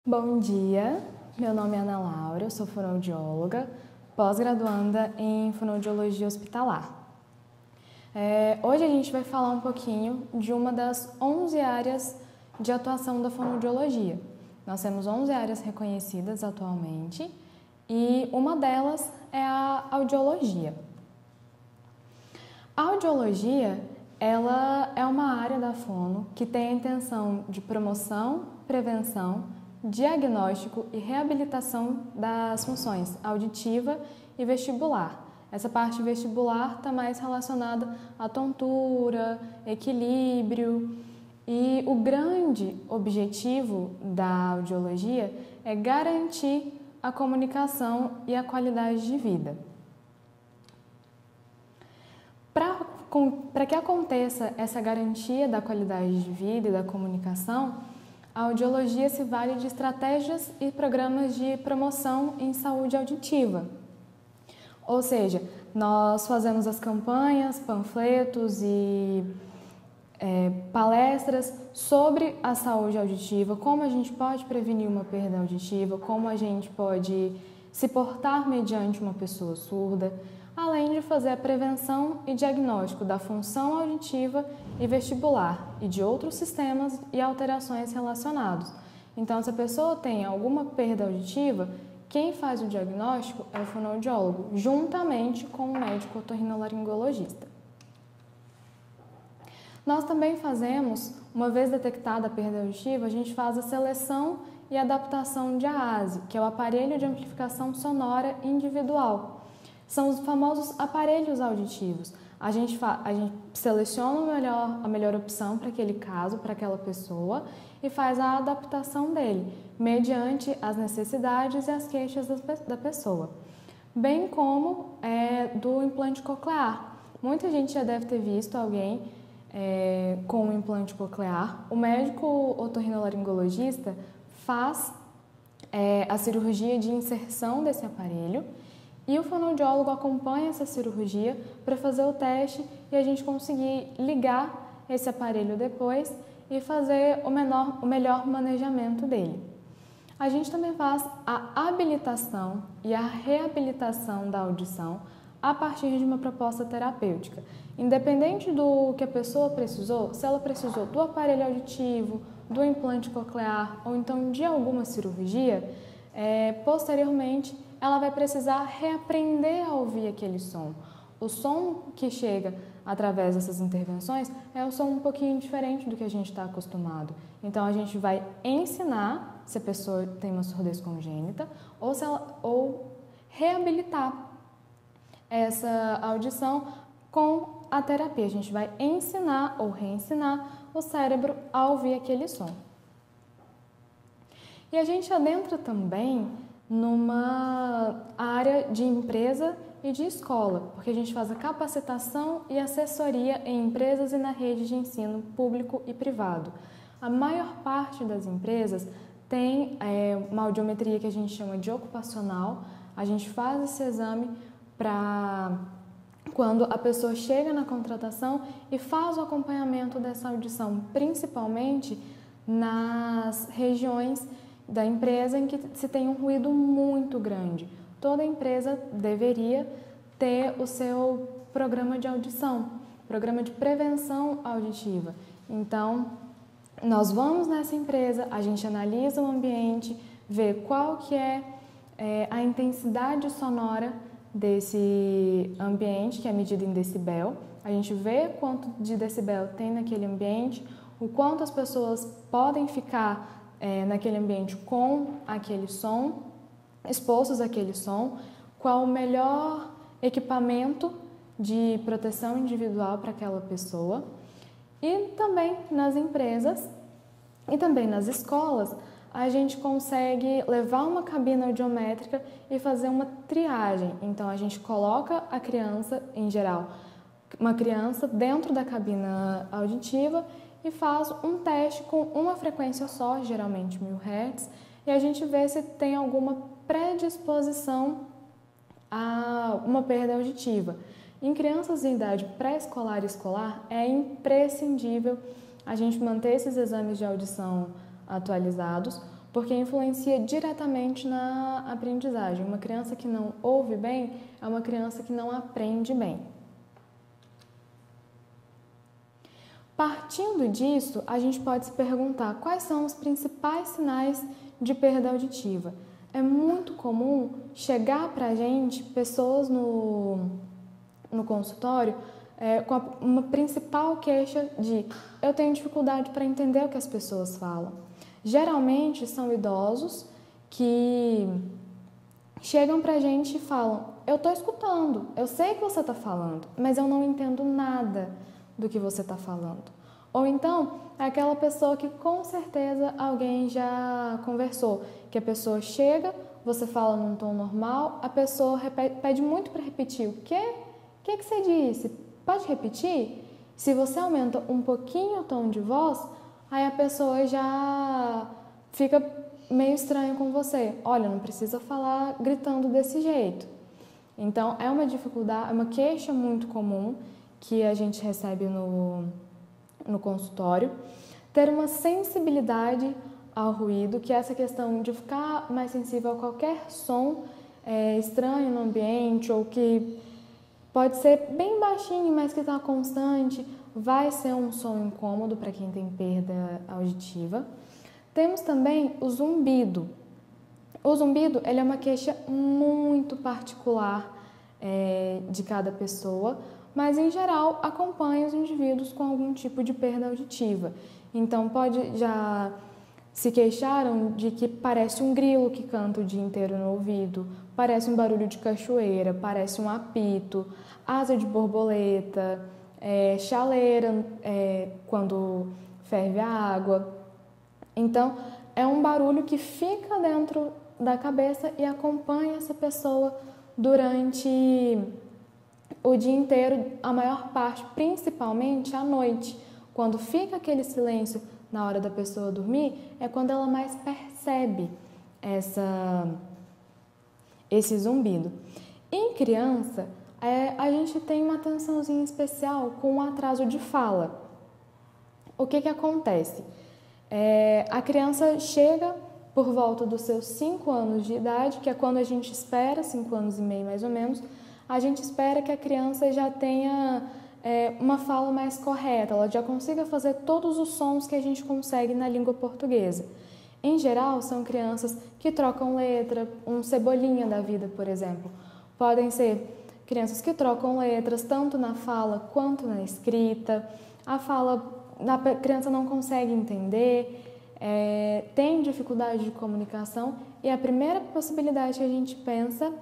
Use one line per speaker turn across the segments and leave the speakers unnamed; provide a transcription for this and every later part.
Bom dia, meu nome é Ana Laura, eu sou fonoaudióloga, pós-graduanda em fonoaudiologia hospitalar. Hoje a gente vai falar um pouquinho de uma das 11 áreas de atuação da fonoaudiologia. Nós temos 11 áreas reconhecidas atualmente e uma delas é a audiologia. A audiologia, ela é uma área da fono que tem a intenção de promoção, prevenção, diagnóstico e reabilitação das funções auditiva e vestibular. Essa parte vestibular está mais relacionada à tontura, equilíbrio, e o grande objetivo da audiologia é garantir a comunicação e a qualidade de vida. Para que aconteça essa garantia da qualidade de vida e da comunicação, a audiologia se vale de estratégias e programas de promoção em saúde auditiva. Ou seja, nós fazemos as campanhas, panfletos e palestras sobre a saúde auditiva, como a gente pode prevenir uma perda auditiva, como a gente pode se portar mediante uma pessoa surda, além de fazer a prevenção e diagnóstico da função auditiva e vestibular e de outros sistemas e alterações relacionados. Então, se a pessoa tem alguma perda auditiva, quem faz o diagnóstico é o fonoaudiólogo, juntamente com o médico otorrinolaringologista. Nós também fazemos, uma vez detectada a perda auditiva, a gente faz a seleção e adaptação de AASE, que é o aparelho de amplificação sonora individual. São os famosos aparelhos auditivos. A gente seleciona a melhor opção para aquele caso, para aquela pessoa, e faz a adaptação dele, mediante as necessidades e as queixas da pessoa. Bem como do implante coclear. Muita gente já deve ter visto alguém com um implante coclear. O médico otorrinolaringologista faz a cirurgia de inserção desse aparelho e o fonoaudiólogo acompanha essa cirurgia para fazer o teste e a gente conseguir ligar esse aparelho depois e fazer o melhor manejamento dele. A gente também faz a habilitação e a reabilitação da audição a partir de uma proposta terapêutica. Independente do que a pessoa precisou, se ela precisou do aparelho auditivo, do implante coclear ou então de alguma cirurgia, posteriormente ela vai precisar reaprender a ouvir aquele som. O som que chega através dessas intervenções é um som um pouquinho diferente do que a gente está acostumado. Então, a gente vai ensinar se a pessoa tem uma surdez congênita ou reabilitar essa audição com a terapia. A gente vai ensinar ou reensinar o cérebro a ouvir aquele som. E a gente adentra também numa área de empresa e de escola, porque a gente faz a capacitação e assessoria em empresas e na rede de ensino público e privado. A maior parte das empresas tem uma audiometria que a gente chama de ocupacional. A gente faz esse exame para quando a pessoa chega na contratação e faz o acompanhamento dessa audição, principalmente nas regiões da empresa em que se tem um ruído muito grande. Toda empresa deveria ter o seu programa de audição, programa de prevenção auditiva. Então, nós vamos nessa empresa, a gente analisa o ambiente, vê qual que é a intensidade sonora desse ambiente, que é medida em decibel. A gente vê quanto de decibel tem naquele ambiente, o quanto as pessoas podem ficar naquele ambiente com aquele som, expostos àquele som, qual o melhor equipamento de proteção individual para aquela pessoa. E também nas empresas e também nas escolas, a gente consegue levar uma cabina audiométrica e fazer uma triagem. Então, a gente coloca a criança, em geral, uma criança dentro da cabina auditiva e faz um teste com uma frequência só, geralmente 1000 Hz, e a gente vê se tem alguma predisposição a uma perda auditiva. Em crianças em idade pré-escolar e escolar, é imprescindível a gente manter esses exames de audição atualizados, porque influencia diretamente na aprendizagem. Uma criança que não ouve bem é uma criança que não aprende bem. Partindo disso, a gente pode se perguntar quais são os principais sinais de perda auditiva. É muito comum chegar para a gente pessoas no consultório com uma principal queixa de eu tenho dificuldade para entender o que as pessoas falam. Geralmente são idosos que chegam para a gente e falam, eu estou escutando, eu sei que você está falando, mas eu não entendo nada do que você está falando. Ou então, é aquela pessoa que com certeza alguém já conversou, que a pessoa chega, você fala num tom normal, a pessoa pede muito para repetir. O quê? O que você disse? Pode repetir? Se você aumenta um pouquinho o tom de voz, aí a pessoa já fica meio estranha com você. Olha, não precisa falar gritando desse jeito. Então, é uma dificuldade, é uma queixa muito comum que a gente recebe no consultório. Ter uma sensibilidade ao ruído, que é essa questão de ficar mais sensível a qualquer som estranho no ambiente ou que pode ser bem baixinho, mas que está constante, vai ser um som incômodo para quem tem perda auditiva. Temos também o zumbido. O zumbido ele é uma queixa muito particular de cada pessoa, mas em geral acompanha os indivíduos com algum tipo de perda auditiva. Então já se queixaram de que parece um grilo que canta o dia inteiro no ouvido, parece um barulho de cachoeira, parece um apito, asa de borboleta, chaleira quando ferve a água. Então, é um barulho que fica dentro da cabeça e acompanha essa pessoa durante o dia inteiro, a maior parte, principalmente à noite. Quando fica aquele silêncio na hora da pessoa dormir, é quando ela mais percebe esse zumbido. Em criança, a gente tem uma atençãozinha especial com o atraso de fala. O que acontece? A criança chega por volta dos seus 5 anos de idade, que é quando a gente espera, 5 anos e meio mais ou menos, a gente espera que a criança já tenha uma fala mais correta, ela já consiga fazer todos os sons que a gente consegue na língua portuguesa. Em geral, são crianças que trocam letra, um Cebolinha da vida, por exemplo. Podem ser crianças que trocam letras tanto na fala quanto na escrita. A criança não consegue entender, tem dificuldade de comunicação e a primeira possibilidade que a gente pensa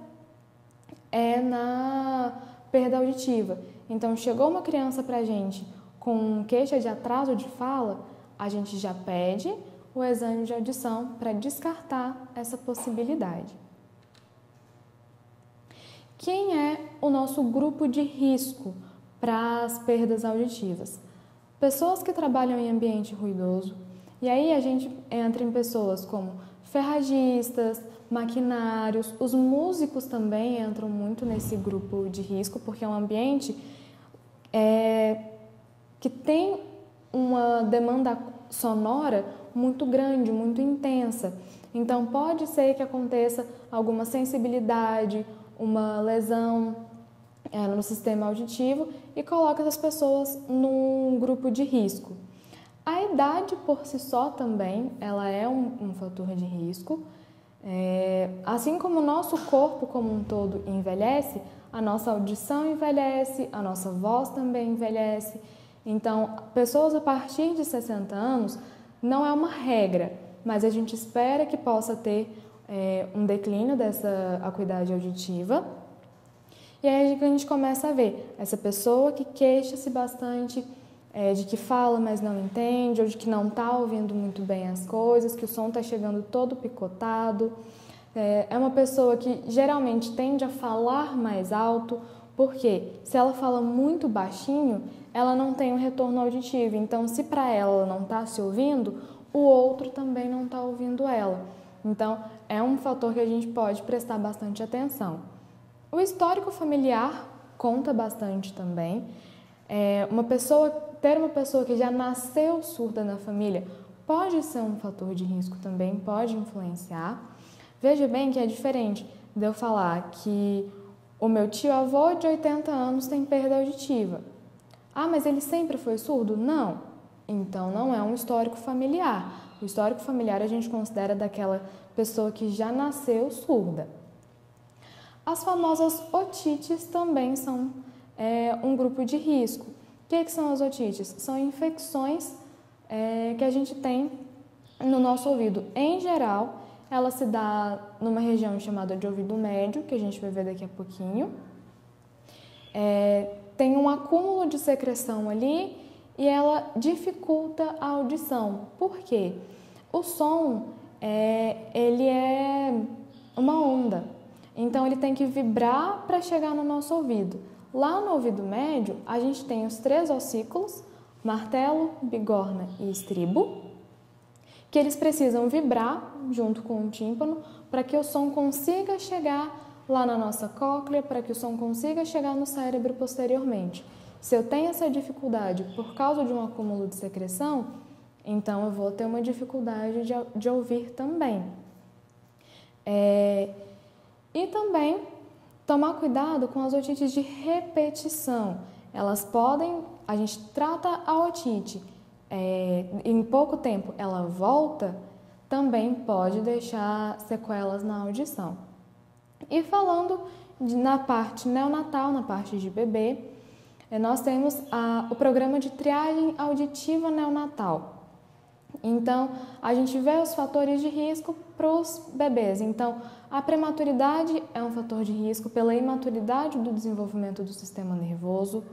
é na perda auditiva. Então, chegou uma criança para a gente com queixa de atraso de fala, a gente já pede o exame de audição para descartar essa possibilidade. Quem é o nosso grupo de risco para as perdas auditivas? Pessoas que trabalham em ambiente ruidoso, e aí a gente entra em pessoas como ferragistas, maquinários, os músicos também entram muito nesse grupo de risco, porque é um ambiente que tem uma demanda sonora muito grande, muito intensa. Então, pode ser que aconteça alguma sensibilidade, uma lesão no sistema auditivo e coloca essas pessoas num grupo de risco. A idade por si só também, ela é um fator de risco. Assim como o nosso corpo como um todo envelhece, a nossa audição envelhece, a nossa voz também envelhece. Então, pessoas a partir de 60 anos não é uma regra, mas a gente espera que possa ter um declínio dessa acuidade auditiva. E aí a gente começa a ver essa pessoa que queixa-se bastante de que fala, mas não entende, ou de que não está ouvindo muito bem as coisas, que o som está chegando todo picotado. É uma pessoa que geralmente tende a falar mais alto, porque se ela fala muito baixinho, ela não tem um retorno auditivo. Então, se para ela não está se ouvindo, o outro também não está ouvindo ela. Então, é um fator que a gente pode prestar bastante atenção. O histórico familiar conta bastante também. Ter uma pessoa que já nasceu surda na família pode ser um fator de risco também, pode influenciar. Veja bem que é diferente de eu falar que o meu tio-avô de 80 anos tem perda auditiva. Ah, mas ele sempre foi surdo? Não. Então, não é um histórico familiar. O histórico familiar a gente considera daquela pessoa que já nasceu surda. As famosas otites também são um grupo de risco. O que são as otites? São infecções que a gente tem no nosso ouvido. Em geral, ela se dá numa região chamada de ouvido médio, que a gente vai ver daqui a pouquinho. Tem um acúmulo de secreção ali e ela dificulta a audição. Por quê? O som, ele é uma onda, então ele tem que vibrar para chegar no nosso ouvido. Lá no ouvido médio, a gente tem os 3 ossículos, martelo, bigorna e estribo, que eles precisam vibrar junto com o tímpano para que o som consiga chegar lá na nossa cóclea, para que o som consiga chegar no cérebro posteriormente. Se eu tenho essa dificuldade por causa de um acúmulo de secreção, então eu vou ter uma dificuldade de ouvir também. E também tomar cuidado com as otites de repetição. Elas podem, a gente trata a otite, em pouco tempo ela volta, também pode deixar sequelas na audição. E falando na parte neonatal, na parte de bebê, nós temos o programa de triagem auditiva neonatal. Então, a gente vê os fatores de risco para os bebês. Então, a prematuridade é um fator de risco pela imaturidade do desenvolvimento do sistema nervoso.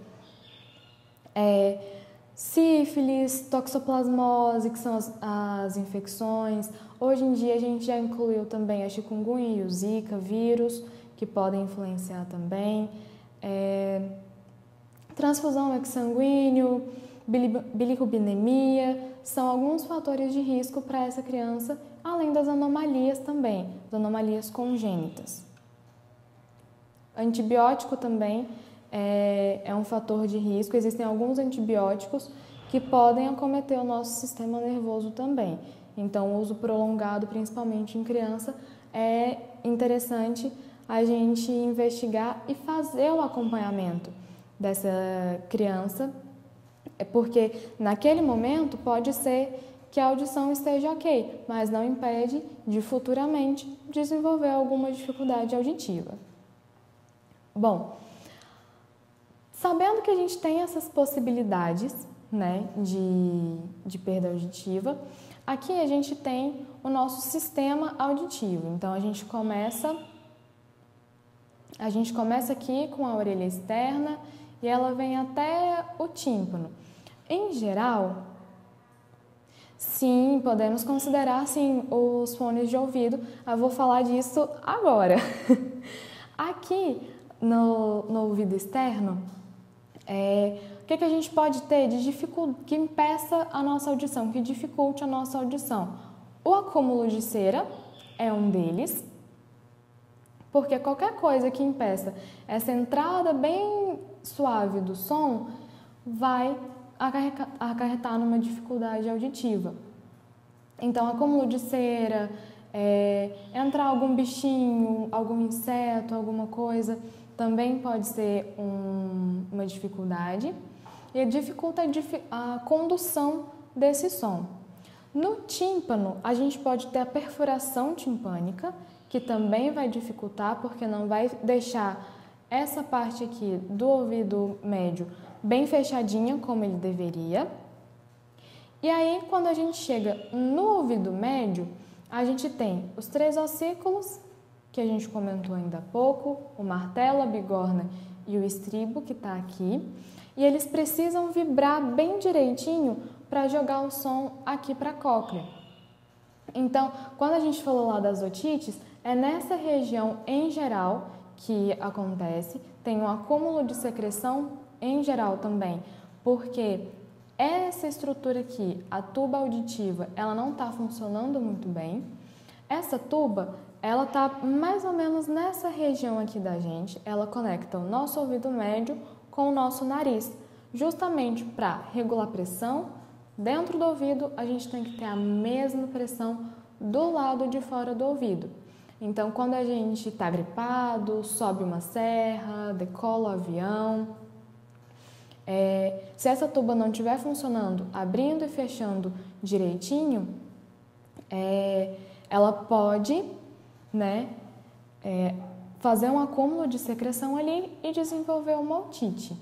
Sífilis, toxoplasmose, que são as infecções. Hoje em dia, a gente já incluiu também a chikungunya e o zika vírus, que podem influenciar também. Transfusão exsanguíneo, bilirubinemia, são alguns fatores de risco para essa criança, além das anomalias também, as anomalias congênitas. Antibiótico também é um fator de risco, existem alguns antibióticos que podem acometer o nosso sistema nervoso também. Então, o uso prolongado, principalmente em criança, é interessante a gente investigar e fazer o acompanhamento dessa criança, porque naquele momento pode ser que a audição esteja ok, mas não impede de futuramente desenvolver alguma dificuldade auditiva. Bom, sabendo que a gente tem essas possibilidades, né, de perda auditiva, aqui a gente tem o nosso sistema auditivo. Então, a gente começa aqui com a orelha externa e ela vem até o tímpano. Em geral, sim, podemos considerar sim, os fones de ouvido. Eu vou falar disso agora. Aqui no ouvido externo, o que a gente pode ter que impeça a nossa audição, que dificulte a nossa audição? O acúmulo de cera é um deles, porque qualquer coisa que impeça essa entrada bem suave do som vai acarretar numa dificuldade auditiva. Então, acúmulo de cera, entrar algum bichinho, algum inseto, alguma coisa, também pode ser uma dificuldade e dificulta a condução desse som. No tímpano, a gente pode ter a perfuração timpânica, que também vai dificultar, porque não vai deixar essa parte aqui do ouvido médio bem fechadinha, como ele deveria. E aí, quando a gente chega no ouvido médio, a gente tem os 3 ossículos, que a gente comentou ainda há pouco, o martelo, a bigorna e o estribo, que está aqui. E eles precisam vibrar bem direitinho para jogar o som aqui para a cóclea. Então, quando a gente falou lá das otites, é nessa região em geral que acontece, tem um acúmulo de secreção em geral também, porque essa estrutura aqui, a tuba auditiva, ela não está funcionando muito bem. Essa tuba, ela está mais ou menos nessa região aqui da gente, ela conecta o nosso ouvido médio com o nosso nariz, justamente para regular pressão, Dentro do ouvido, a gente tem que ter a mesma pressão do lado de fora do ouvido. Então, quando a gente está gripado, sobe uma serra, decola o avião, se essa tuba não estiver funcionando, abrindo e fechando direitinho, ela pode, né, fazer um acúmulo de secreção ali e desenvolver uma otite.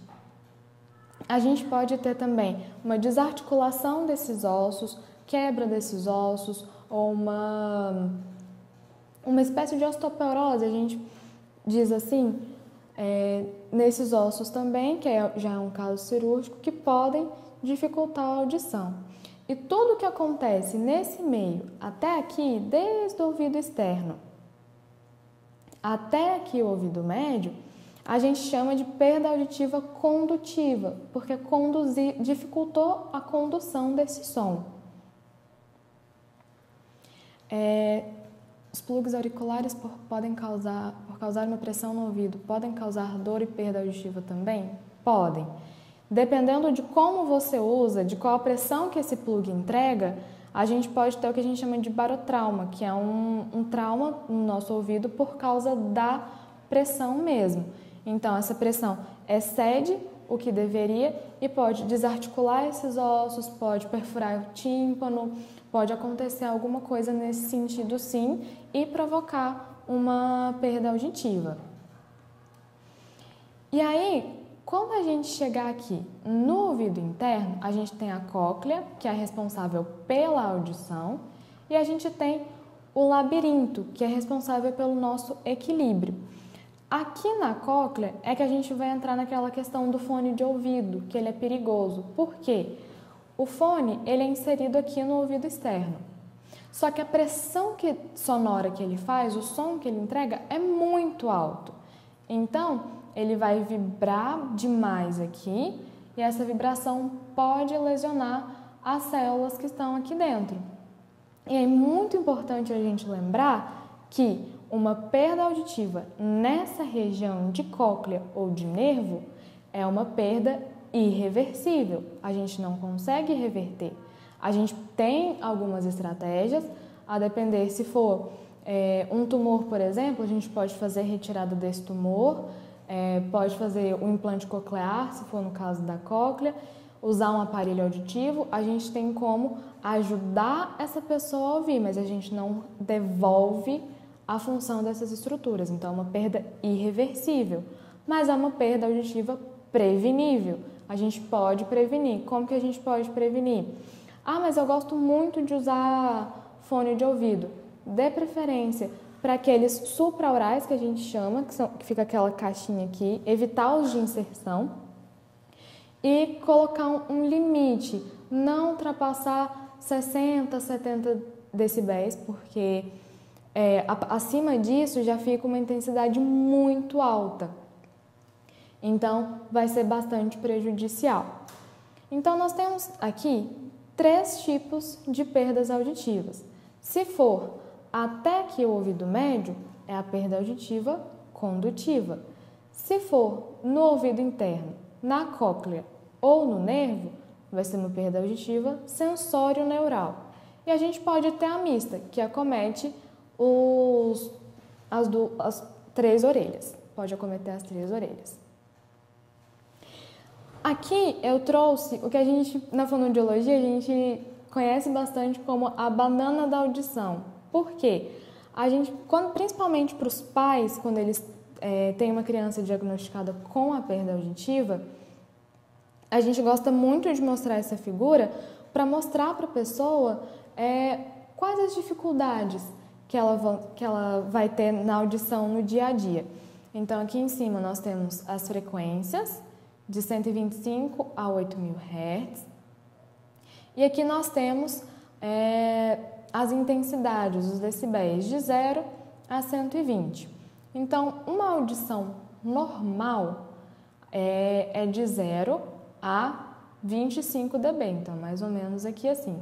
A gente pode ter também uma desarticulação desses ossos, quebra desses ossos ou uma espécie de osteoporose, a gente diz assim, nesses ossos também, que já é um caso cirúrgico, que podem dificultar a audição. E tudo que acontece nesse meio, até aqui, desde o ouvido externo até aqui o ouvido médio, a gente chama de perda auditiva condutiva, porque dificultou a condução desse som. Os plugs auriculares, por causar uma pressão no ouvido, podem causar dor e perda auditiva também? Podem. Dependendo de como você usa, de qual a pressão que esse plug entrega, a gente pode ter o que a gente chama de barotrauma, que é um trauma no nosso ouvido por causa da pressão mesmo. Então, essa pressão excede o que deveria e pode desarticular esses ossos, pode perfurar o tímpano, pode acontecer alguma coisa nesse sentido sim e provocar uma perda auditiva. E aí, quando a gente chegar aqui no ouvido interno, a gente tem a cóclea, que é responsável pela audição, e a gente tem o labirinto, que é responsável pelo nosso equilíbrio. Aqui na cóclea é que a gente vai entrar naquela questão do fone de ouvido, que ele é perigoso. Por quê? O fone, ele é inserido aqui no ouvido externo. Só que a pressão sonora que ele faz, o som que ele entrega, é muito alto. Então, ele vai vibrar demais aqui e essa vibração pode lesionar as células que estão aqui dentro. E é muito importante a gente lembrar que uma perda auditiva nessa região de cóclea ou de nervo é uma perda irreversível. A gente não consegue reverter. A gente tem algumas estratégias, a depender se for um tumor, por exemplo, a gente pode fazer retirada desse tumor, pode fazer o implante coclear, se for no caso da cóclea, usar um aparelho auditivo, a gente tem como ajudar essa pessoa a ouvir, mas a gente não devolve a função dessas estruturas. Então, é uma perda irreversível, mas é uma perda auditiva prevenível. A gente pode prevenir. Como que a gente pode prevenir? Ah, mas eu gosto muito de usar fone de ouvido. Dê preferência para aqueles supraorais que a gente chama, que fica aquela caixinha aqui, evitar os de inserção e colocar um limite, não ultrapassar 60, 70 decibéis, porque acima disso já fica uma intensidade muito alta. Então, vai ser bastante prejudicial. Então, nós temos aqui 3 tipos de perdas auditivas. Se for até aqui o ouvido médio, é a perda auditiva condutiva. Se for no ouvido interno, na cóclea ou no nervo, vai ser uma perda auditiva sensório-neural. E a gente pode ter a mista, que acomete as 3 orelhas. Pode acometer as 3 orelhas. Aqui eu trouxe o que a gente, na fonoaudiologia, a gente conhece bastante como a banana da audição. Por quê? Principalmente para os pais, quando eles têm uma criança diagnosticada com a perda auditiva, a gente gosta muito de mostrar essa figura para mostrar para a pessoa quais as dificuldades que ela vai ter na audição no dia a dia. Então, aqui em cima nós temos as frequências de 125 a 8.000 Hz. E aqui nós temos as intensidades, os decibéis, de 0 a 120. Então, uma audição normal é de 0 a 25 dB, então mais ou menos aqui assim.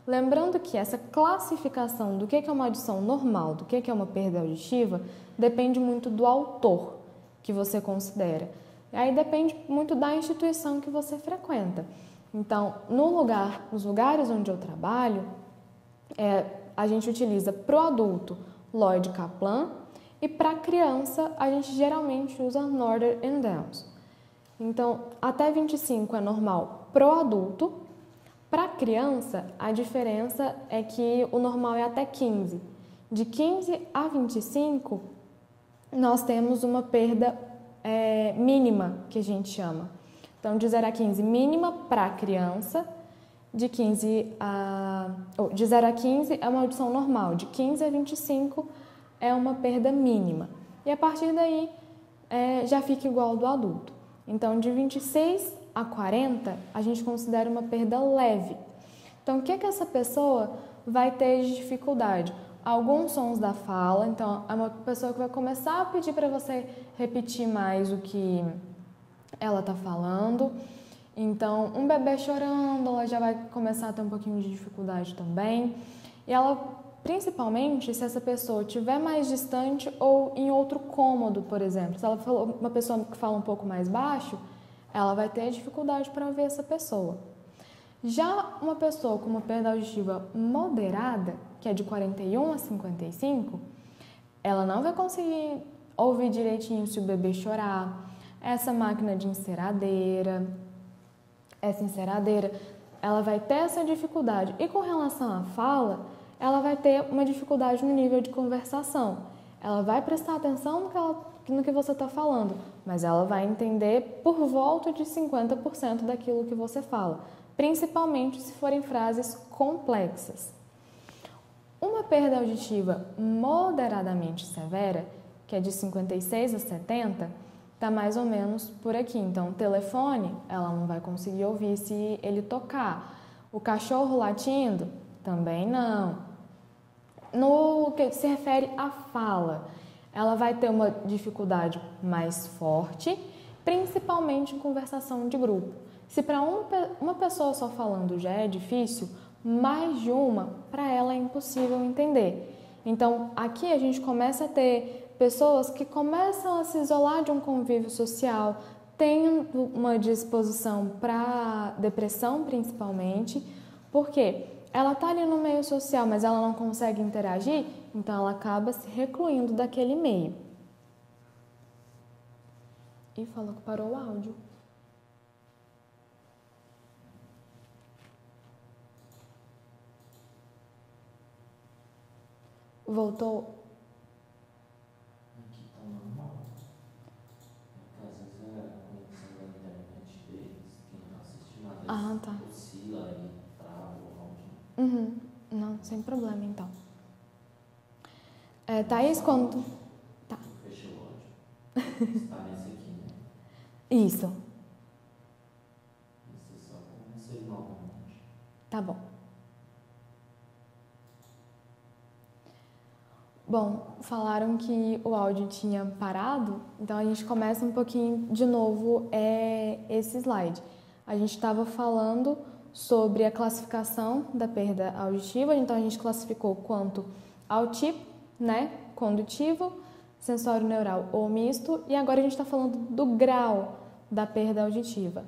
Lembrando que essa classificação do que é uma audição normal, do que é uma perda auditiva, depende muito do autor que você considera. Aí depende muito da instituição que você frequenta. Então, nos lugares onde eu trabalho, a gente utiliza para o adulto Lloyd Kaplan e para a criança a gente geralmente usa Northern and Downs. Então, até 25 é normal para o adulto. Para a criança, a diferença é que o normal é até 15. De 15 a 25, nós temos uma perda mínima, que a gente chama. Então, de 0 a 15, mínima para a criança. De 0 a 15 é uma audição normal. De 15 a 25 é uma perda mínima. E a partir daí, já fica igual ao do adulto. Então, de 26 a 40, a gente considera uma perda leve. Então, o que essa pessoa vai ter de dificuldade? Alguns sons da fala. Então, é uma pessoa que vai começar a pedir para você repetir mais o que ela está falando. Então, um bebê chorando, ela já vai começar a ter um pouquinho de dificuldade também. E ela, principalmente, se essa pessoa estiver mais distante ou em outro cômodo, por exemplo. Se ela for uma pessoa que fala um pouco mais baixo, ela vai ter dificuldade para ouvir essa pessoa. Já uma pessoa com uma perda auditiva moderada, que é de 41 a 55, ela não vai conseguir ouvir direitinho se o bebê chorar. Essa máquina de enceradeira, ela vai ter essa dificuldade. E com relação à fala, ela vai ter uma dificuldade no nível de conversação. Ela vai prestar atenção no que você está falando, mas ela vai entender por volta de 50% daquilo que você fala, principalmente se forem frases complexas. Uma perda auditiva moderadamente severa, que é de 56 a 70, está mais ou menos por aqui. Então, o telefone, ela não vai conseguir ouvir se ele tocar. O cachorro latindo, também não. No que se refere à fala, ela vai ter uma dificuldade mais forte, principalmente em conversação de grupo. Se para uma pessoa só falando já é difícil, mais de uma, para ela é impossível entender. Então, aqui a gente começa a ter pessoas que começam a se isolar de um convívio social, têm uma disposição para depressão, principalmente, porque ela está ali no meio social, mas ela não consegue interagir, então ela acaba se recluindo daquele meio. E falou que parou o áudio. Voltou.
Aqui tá normal. Às vezes é a conexão da internet deles, quem tá assistindo às vezes
tá.
oscila e trava o áudio.
Uhum. Não, sem problema então. Thaís, quando... Tá.
Fechei o áudio. Está nesse aqui, né?
Isso.
Você só começa ele novamente.
Tá bom. Bom, falaram que o áudio tinha parado, então a gente começa um pouquinho de novo esse slide. A gente estava falando sobre a classificação da perda auditiva, então a gente classificou quanto ao tipo, né, condutivo, sensório neural ou misto, e agora a gente está falando do grau da perda auditiva.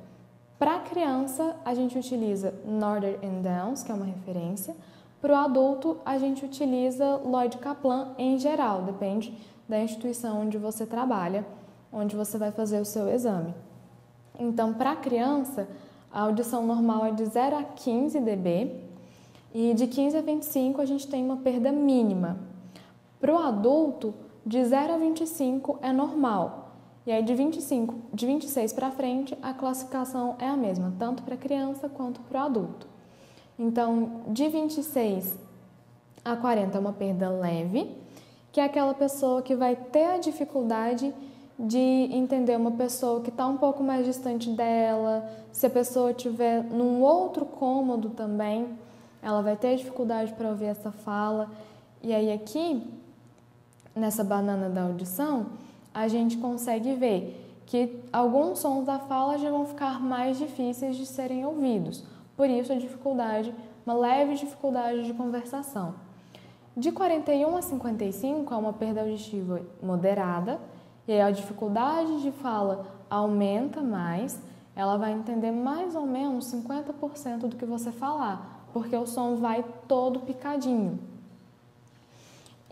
Para a criança, a gente utiliza Northern and Downs, que é uma referência. Para o adulto, a gente utiliza Lloyd Kaplan em geral, depende da instituição onde você trabalha, onde você vai fazer o seu exame. Então, para a criança, a audição normal é de 0 a 15 dB e de 15 a 25 a gente tem uma perda mínima. Para o adulto, de 0 a 25 é normal. E aí de 26 para frente, a classificação é a mesma, tanto para a criança quanto para o adulto. Então, de 26 a 40 é uma perda leve, que é aquela pessoa que vai ter a dificuldade de entender uma pessoa que está um pouco mais distante dela. Se a pessoa estiver num outro cômodo também, ela vai ter dificuldade para ouvir essa fala. E aí aqui, nessa banana da audição, a gente consegue ver que alguns sons da fala já vão ficar mais difíceis de serem ouvidos. Por isso a dificuldade, uma leve dificuldade de conversação. De 41 a 55 é uma perda auditiva moderada, e aí a dificuldade de fala aumenta mais, ela vai entender mais ou menos 50% do que você falar, porque o som vai todo picadinho.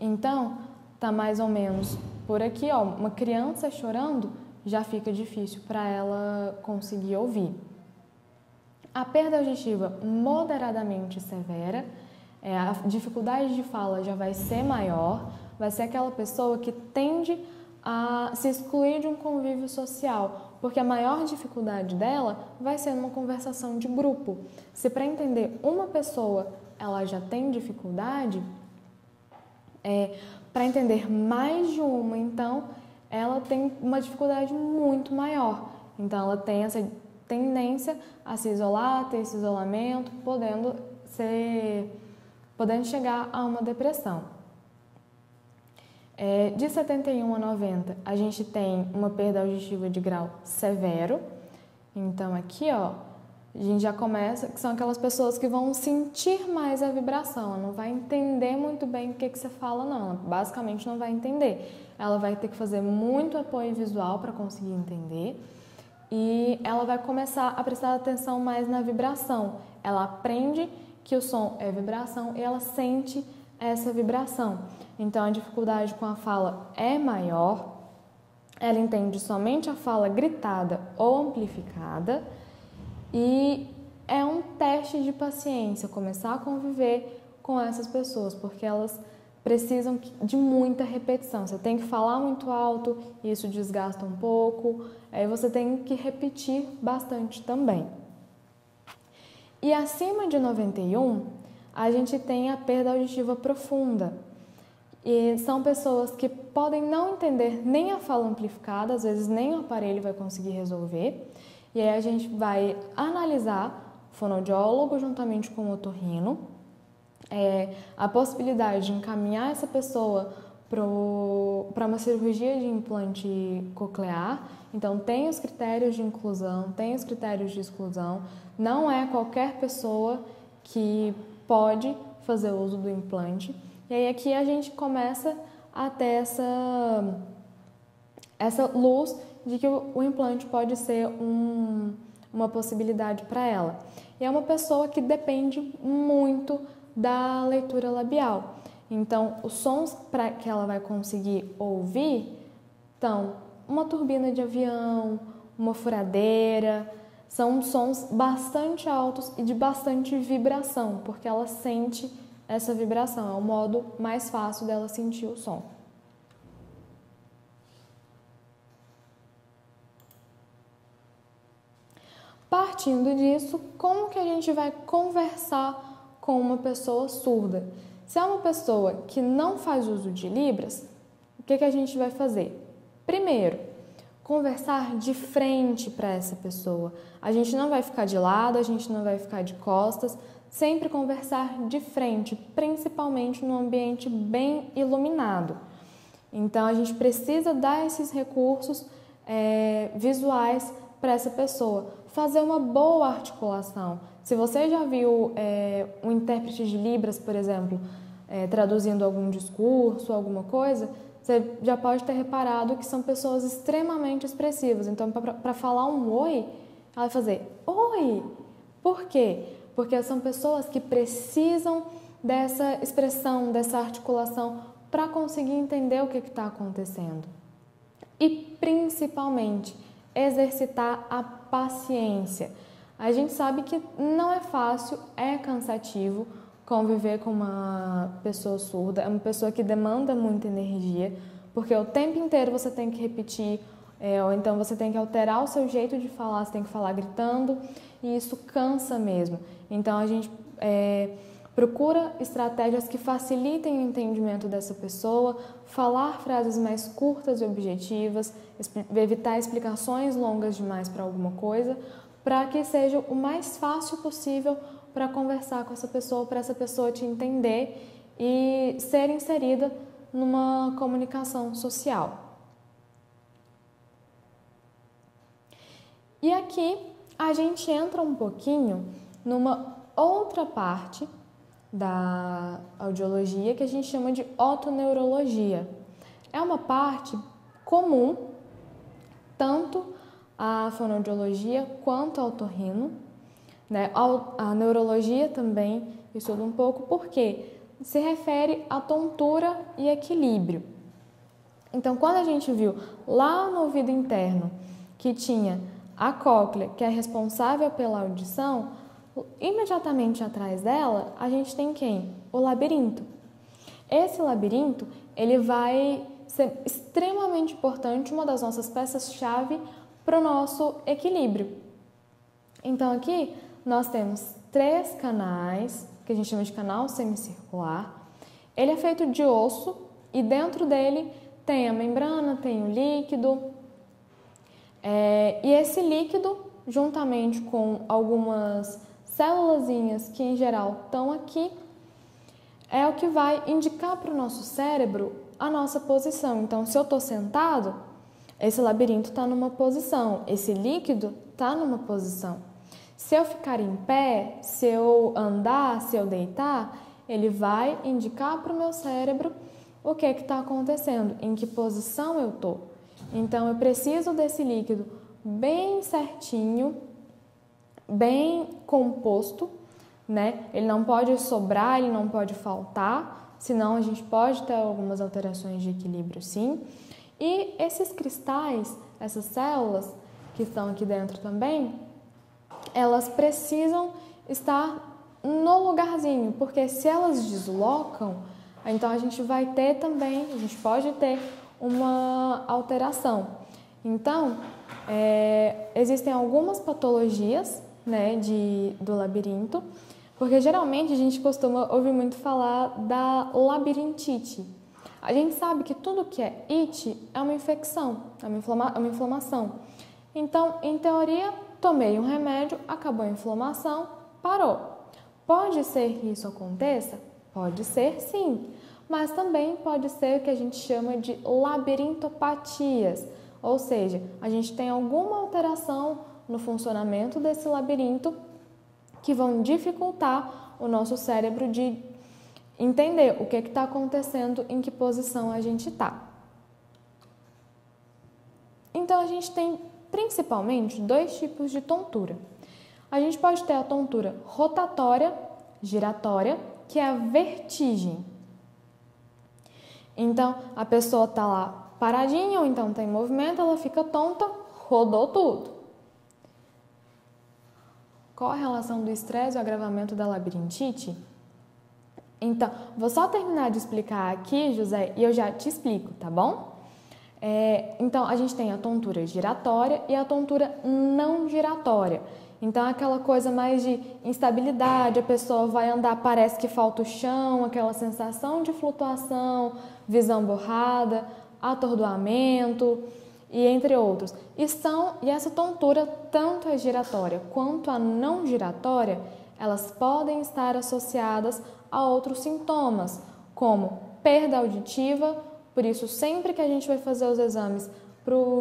Então, tá mais ou menos por aqui, ó, uma criança chorando já fica difícil para ela conseguir ouvir. A perda auditiva moderadamente severa, a dificuldade de fala já vai ser maior, vai ser aquela pessoa que tende a se excluir de um convívio social, porque a maior dificuldade dela vai ser numa conversação de grupo. Se para entender uma pessoa ela já tem dificuldade, para entender mais de uma, então, ela tem uma dificuldade muito maior. Então, ela tem essa tendência a se isolar, ter esse isolamento, podendo chegar a uma depressão. De 71 a 90, a gente tem uma perda auditiva de grau severo. Então, aqui, ó, a gente já começa, que são aquelas pessoas que vão sentir mais a vibração, ela não vai entender muito bem o que você fala, não, ela basicamente não vai entender. Ela vai ter que fazer muito apoio visual para conseguir entender e ela vai começar a prestar atenção mais na vibração. Ela aprende que o som é vibração e ela sente essa vibração. Então, a dificuldade com a fala é maior, ela entende somente a fala gritada ou amplificada. E é um teste de paciência começar a conviver com essas pessoas, porque elas precisam de muita repetição. Você tem que falar muito alto, isso desgasta um pouco, aí você tem que repetir bastante também. E acima de 91, a gente tem a perda auditiva profunda. E são pessoas que podem não entender nem a fala amplificada, às vezes nem o aparelho vai conseguir resolver. E aí a gente vai analisar o fonoaudiólogo juntamente com o otorrino, a possibilidade de encaminhar essa pessoa para uma cirurgia de implante coclear. Então, tem os critérios de inclusão, tem os critérios de exclusão. Não é qualquer pessoa que pode fazer uso do implante. E aí aqui a gente começa a ter essa luz de que o implante pode ser uma possibilidade para ela. E é uma pessoa que depende muito da leitura labial. Então, os sons que ela vai conseguir ouvir são uma turbina de avião, uma furadeira, são sons bastante altos e de bastante vibração, porque ela sente essa vibração, é o modo mais fácil dela sentir o som. Partindo disso, como que a gente vai conversar com uma pessoa surda? Se é uma pessoa que não faz uso de Libras, o que a gente vai fazer? Primeiro, conversar de frente para essa pessoa. A gente não vai ficar de lado, a gente não vai ficar de costas, sempre conversar de frente, principalmente num ambiente bem iluminado. Então, a gente precisa dar esses recursos visuais para essa pessoa. Fazer uma boa articulação. Se você já viu um intérprete de Libras, por exemplo, traduzindo algum discurso, alguma coisa, você já pode ter reparado que são pessoas extremamente expressivas. Então, para falar um oi, ela vai fazer oi. Por quê? Porque são pessoas que precisam dessa expressão, dessa articulação para conseguir entender o que está acontecendo. E, principalmente, exercitar a paciência. A gente sabe que não é fácil, é cansativo conviver com uma pessoa surda, é uma pessoa que demanda muita energia, porque o tempo inteiro você tem que repetir, ou então você tem que alterar o seu jeito de falar, você tem que falar gritando, e isso cansa mesmo. Então a gente procura estratégias que facilitem o entendimento dessa pessoa, falar frases mais curtas e objetivas, evitar explicações longas demais para alguma coisa, para que seja o mais fácil possível para conversar com essa pessoa, para essa pessoa te entender e ser inserida numa comunicação social. E aqui a gente entra um pouquinho numa outra parte da audiologia que a gente chama de otoneurologia. É uma parte comum tanto a fonoaudiologia quanto ao otorrino, né? A neurologia também estuda um pouco, porque se refere à tontura e equilíbrio. Então, quando a gente viu lá no ouvido interno que tinha a cóclea, que é responsável pela audição, imediatamente atrás dela, a gente tem quem? O labirinto. Esse labirinto, ele vai ser extremamente importante, uma das nossas peças-chave para o nosso equilíbrio. Então, aqui nós temos 3 canais, que a gente chama de canal semicircular. Ele é feito de osso e dentro dele tem a membrana, tem o líquido. E esse líquido, juntamente com algumas célulazinhas que em geral estão aqui, é o que vai indicar para o nosso cérebro a nossa posição. Então, se eu estou sentado, esse labirinto está numa posição, esse líquido está numa posição. Se eu ficar em pé, se eu andar, se eu deitar, ele vai indicar para o meu cérebro o que está acontecendo, em que posição eu estou. Então, eu preciso desse líquido bem certinho, bem composto, né? Ele não pode sobrar, ele não pode faltar, senão a gente pode ter algumas alterações de equilíbrio, sim. E esses cristais, essas células que estão aqui dentro também, elas precisam estar no lugarzinho, porque se elas deslocam, então a gente vai ter também, a gente pode ter uma alteração. Então, existem algumas patologias, né, do labirinto, porque geralmente a gente costuma ouvir muito falar da labirintite. A gente sabe que tudo que é ite é uma infecção, é uma inflamação. Então, em teoria, tomei um remédio, acabou a inflamação, parou. Pode ser que isso aconteça? Pode ser, sim. Mas também pode ser o que a gente chama de labirintopatias, ou seja, a gente tem alguma alteração no funcionamento desse labirinto que vão dificultar o nosso cérebro de entender o que está acontecendo, em que posição a gente está. Então, a gente tem principalmente 2 tipos de tontura. A gente pode ter a tontura rotatória, giratória, que é a vertigem. Então, a pessoa está lá paradinha ou então tem movimento, ela fica tonta, rodou tudo. Qual a relação do estresse e o agravamento da labirintite? Então, vou só terminar de explicar aqui, José, e eu já te explico, tá bom? Então, a gente tem a tontura giratória e a tontura não giratória. Então, aquela coisa mais de instabilidade, a pessoa vai andar, parece que falta o chão, aquela sensação de flutuação, visão borrada, atordoamento e entre outros. E essa tontura, tanto a giratória quanto a não giratória, elas podem estar associadas a outros sintomas, como perda auditiva. Por isso, sempre que a gente vai fazer os exames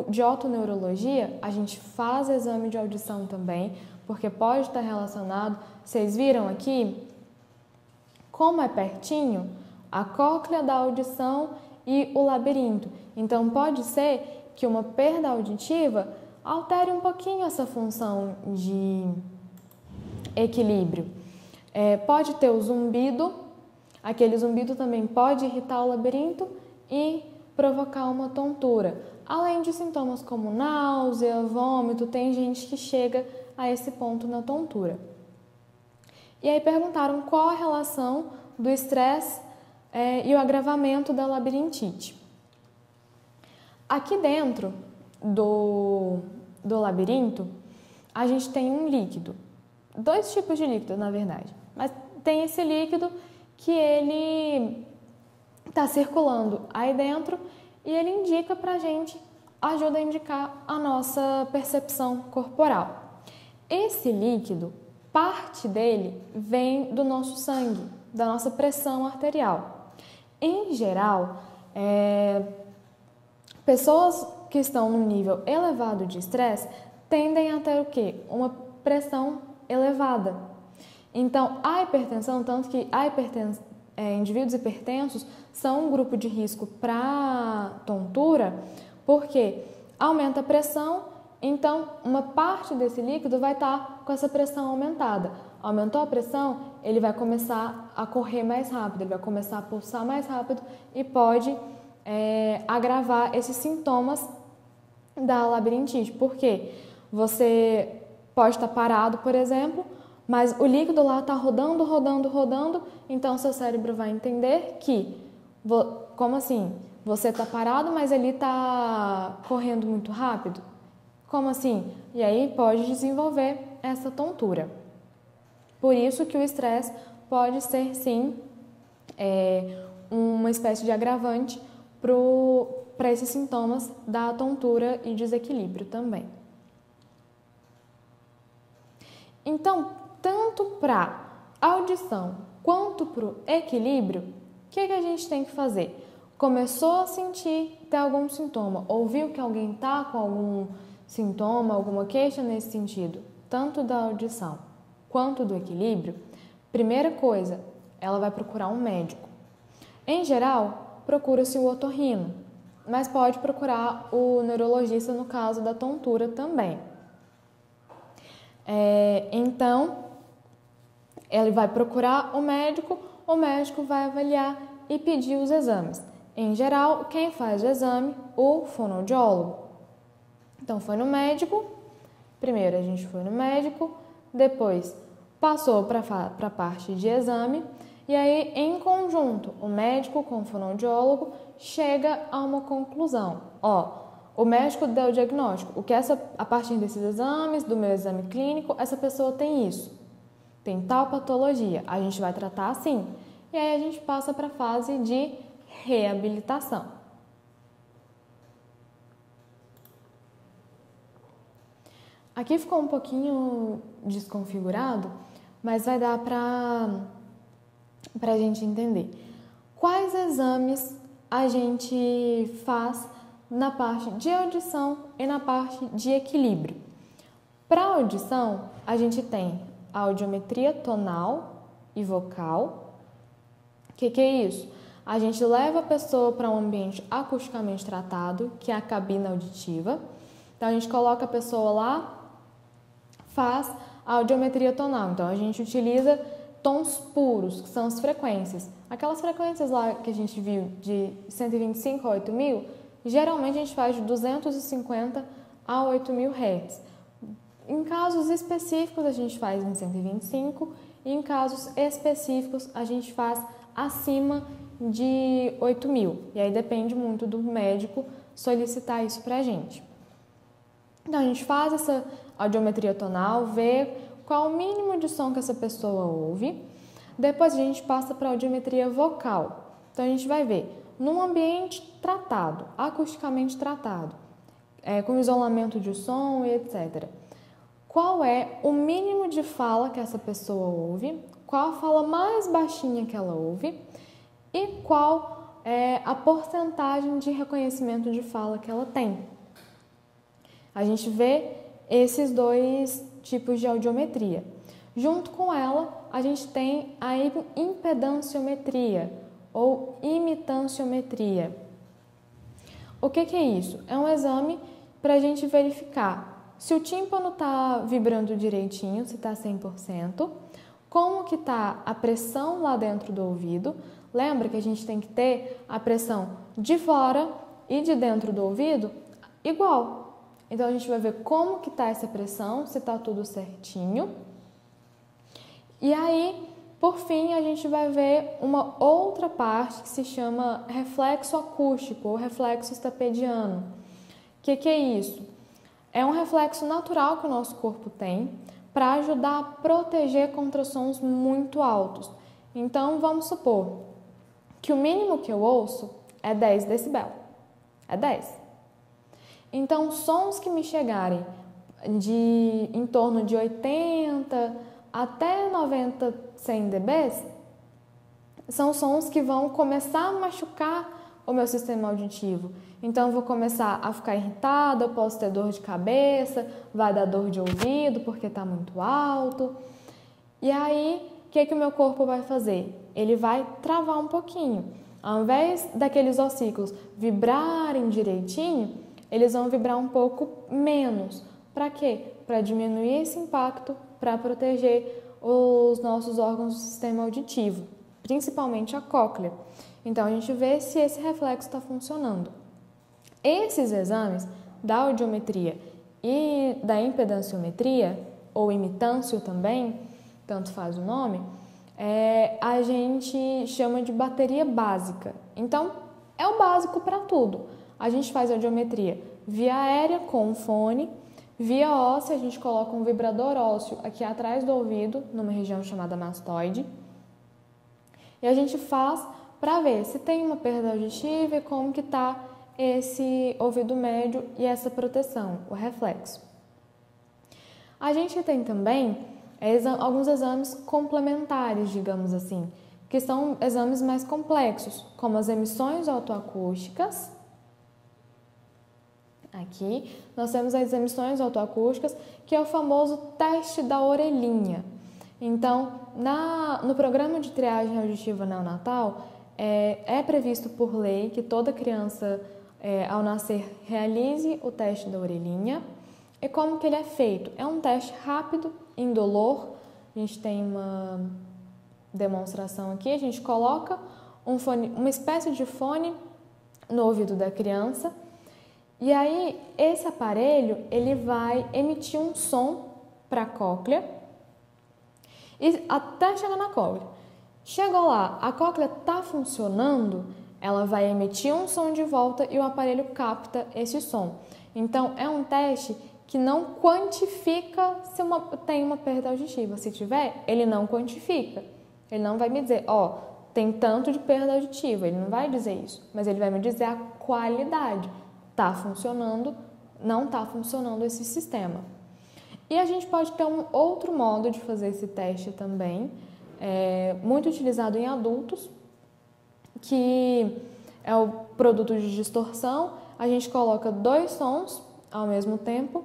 de otoneurologia, a gente faz exame de audição também, porque pode estar relacionado. Vocês viram aqui como é pertinho a cóclea da audição e o labirinto. Então, pode ser que uma perda auditiva altere um pouquinho essa função de equilíbrio. Pode ter o zumbido, aquele zumbido também pode irritar o labirinto e provocar uma tontura. Além de sintomas como náusea, vômito, tem gente que chega a esse ponto na tontura. E aí perguntaram qual a relação do estresse e o agravamento da labirintite. Aqui dentro do labirinto, a gente tem um líquido. 2 tipos de líquido, na verdade. Mas tem esse líquido que ele está circulando aí dentro e ele indica pra gente, ajuda a indicar a nossa percepção corporal. Esse líquido, parte dele vem do nosso sangue, da nossa pressão arterial. Em geral, pessoas que estão num nível elevado de estresse tendem a ter o quê? Uma pressão elevada. Então, a hipertensão, tanto que indivíduos hipertensos são um grupo de risco para tontura, porque aumenta a pressão então uma parte desse líquido vai estar com essa pressão aumentada. Aumentou a pressão, ele vai começar a correr mais rápido, ele vai começar a pulsar mais rápido e pode agravar esses sintomas da labirintite. Por quê? Você pode estar parado, por exemplo, mas o líquido lá está rodando, então seu cérebro vai entender que, como assim? Você está parado, mas ele está correndo muito rápido? Como assim? E aí pode desenvolver essa tontura. Por isso que o estresse pode ser, sim, uma espécie de agravante para esses sintomas da tontura e desequilíbrio também. Então, tanto para audição quanto para o equilíbrio, o que a gente tem que fazer? Começou a sentir ter algum sintoma, ouviu que alguém está com algum sintoma, alguma queixa nesse sentido, tanto da audição quanto do equilíbrio, primeira coisa, ela vai procurar um médico. Em geral, procura-se o otorrino, mas pode procurar o neurologista no caso da tontura também. Então, ele vai procurar o médico vai avaliar e pedir os exames. Em geral, quem faz o exame? O fonoaudiólogo. Então, foi no médico, primeiro a gente foi no médico, depois passou para a parte de exame, e aí, em conjunto, o médico com o fonoaudiólogo chega a uma conclusão. O médico deu o diagnóstico, a partir desses exames, do meu exame clínico, essa pessoa tem isso, tem tal patologia, a gente vai tratar assim. E aí a gente passa para a fase de reabilitação. Aqui ficou um pouquinho desconfigurado, mas vai dar para a gente entender. Quais exames a gente faz na parte de audição e na parte de equilíbrio? Para audição, a gente tem a audiometria tonal e vocal. O que é isso? A gente leva a pessoa para um ambiente acusticamente tratado, que é a cabina auditiva. Então, a gente coloca a pessoa lá, faz a audiometria tonal. Então, a gente utiliza tons puros, que são as frequências. Aquelas frequências lá que a gente viu de 125 a 8.000, geralmente a gente faz de 250 a 8.000 Hz. Em casos específicos, a gente faz em 125 e em casos específicos, a gente faz acima de 8.000. E aí depende muito do médico solicitar isso pra gente. Então, a gente faz essa audiometria tonal, vê qual o mínimo de som que essa pessoa ouve. Depois a gente passa para a audiometria vocal. Então, a gente vai ver num ambiente tratado, acusticamente tratado, com isolamento de som e etc. Qual é o mínimo de fala que essa pessoa ouve, qual a fala mais baixinha que ela ouve e qual é a porcentagem de reconhecimento de fala que ela tem. A gente vê esses dois tipos de audiometria. Junto com ela, a gente tem a impedanciometria ou imitanciometria. O que é isso? É um exame para a gente verificar se o tímpano está vibrando direitinho, se está 100%, como que está a pressão lá dentro do ouvido. Lembra que a gente tem que ter a pressão de fora e de dentro do ouvido igual. Então, a gente vai ver como que está essa pressão, se está tudo certinho. E aí, por fim, a gente vai ver uma outra parte que se chama reflexo acústico ou reflexo estapediano. O que é isso? É um reflexo natural que o nosso corpo tem para ajudar a proteger contra sons muito altos. Então, vamos supor que o mínimo que eu ouço é 10 decibel. É 10. Então, sons que me chegarem em torno de 80 até 90, 100 dB são sons que vão começar a machucar o meu sistema auditivo. Então, eu vou começar a ficar irritada, eu posso ter dor de cabeça, vai dar dor de ouvido porque está muito alto. E aí, o que o meu corpo vai fazer? Ele vai travar um pouquinho. Ao invés daqueles ossículos vibrarem direitinho, eles vão vibrar um pouco menos. Para quê? Para diminuir esse impacto, para proteger os nossos órgãos do sistema auditivo, principalmente a cóclea. Então, a gente vê se esse reflexo está funcionando. Esses exames da audiometria e da impedanciometria, ou imitâncio também, tanto faz o nome, a gente chama de bateria básica. Então, é o básico para tudo. A gente faz audiometria via aérea com um fone, via óssea a gente coloca um vibrador ósseo aqui atrás do ouvido, numa região chamada mastoide, e a gente faz para ver se tem uma perda auditiva e como que está esse ouvido médio e essa proteção, o reflexo. A gente tem também alguns exames complementares, digamos assim, que são exames mais complexos, como as emissões autoacústicas. Aqui nós temos as emissões autoacústicas, que é o famoso teste da orelhinha. Então, no programa de triagem auditiva neonatal, é previsto por lei que toda criança, ao nascer, realize o teste da orelhinha. E como que ele é feito? É um teste rápido, indolor. A gente tem uma demonstração aqui. A gente coloca um fone, uma espécie de fone no ouvido da criança. E aí, esse aparelho, ele vai emitir um som para a cóclea e até chegar na cóclea. Chegou lá, a cóclea está funcionando, ela vai emitir um som de volta e o aparelho capta esse som. Então, é um teste que não quantifica se tem uma perda auditiva. Se tiver, ele não quantifica. Ele não vai me dizer, tem tanto de perda auditiva. Ele não vai dizer isso, mas ele vai me dizer a qualidade. Está funcionando, não está funcionando esse sistema. E a gente pode ter um outro modo de fazer esse teste também, muito utilizado em adultos, que é o produto de distorção. A gente coloca 2 sons ao mesmo tempo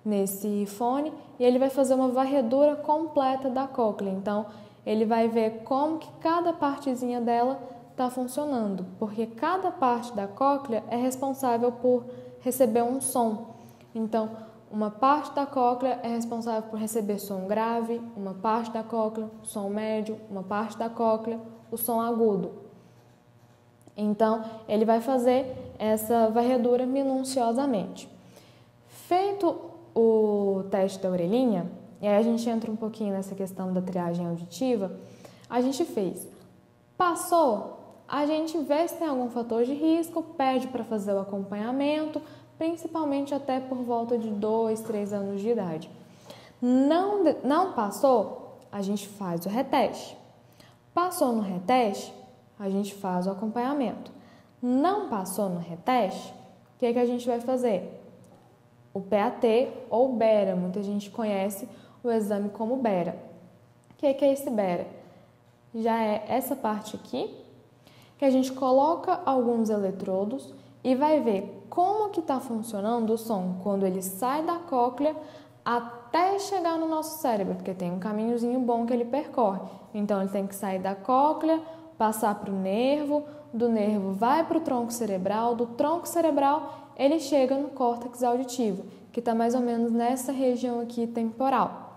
nesse fone e ele vai fazer uma varredura completa da cóclea. Então, ele vai ver como que cada partezinha dela está funcionando, porque cada parte da cóclea é responsável por receber um som. Então, uma parte da cóclea é responsável por receber som grave, uma parte da cóclea, som médio, uma parte da cóclea, o som agudo. Então, ele vai fazer essa varredura minuciosamente. Feito o teste da orelhinha, e aí a gente entra um pouquinho nessa questão da triagem auditiva, a gente fez. Passou, a gente vê se tem algum fator de risco, pede para fazer o acompanhamento, principalmente até por volta de 2, 3 anos de idade. Não passou, a gente faz o reteste. Passou no reteste, a gente faz o acompanhamento. Não passou no reteste, o que a gente vai fazer? O PAT ou BERA, muita gente conhece o exame como BERA. O que é esse BERA? Já é essa parte aqui, que a gente coloca alguns eletrodos e vai ver como que está funcionando o som quando ele sai da cóclea até chegar no nosso cérebro, porque tem um caminhozinho bom que ele percorre. Então, ele tem que sair da cóclea, passar para o nervo, do nervo vai para o tronco cerebral, do tronco cerebral ele chega no córtex auditivo, que está mais ou menos nessa região aqui temporal.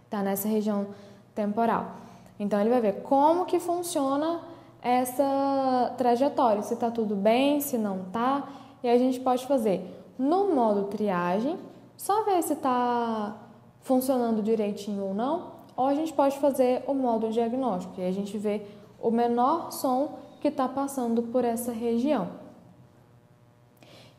Está nessa região temporal. Então, ele vai ver como que funciona essa trajetória, se está tudo bem, se não está. E a gente pode fazer no modo triagem, só ver se está funcionando direitinho ou não, ou a gente pode fazer o modo diagnóstico, e a gente vê o menor som que está passando por essa região.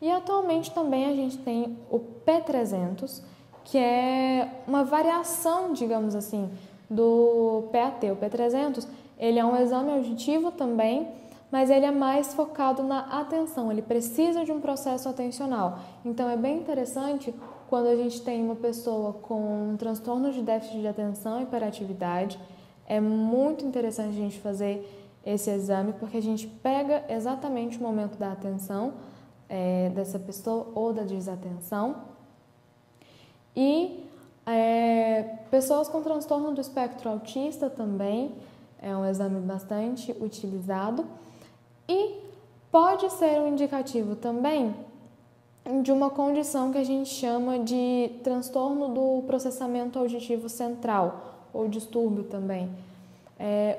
E atualmente também a gente tem o P300, que é uma variação, digamos assim, do PAT. O P300, ele é um exame auditivo também, mas ele é mais focado na atenção, ele precisa de um processo atencional. Então, é bem interessante quando a gente tem uma pessoa com um transtorno de déficit de atenção e hiperatividade. É muito interessante a gente fazer esse exame, porque a gente pega exatamente o momento da atenção dessa pessoa ou da desatenção. E pessoas com transtorno do espectro autista também é um exame bastante utilizado. E pode ser um indicativo também de uma condição que a gente chama de transtorno do processamento auditivo central, ou distúrbio também.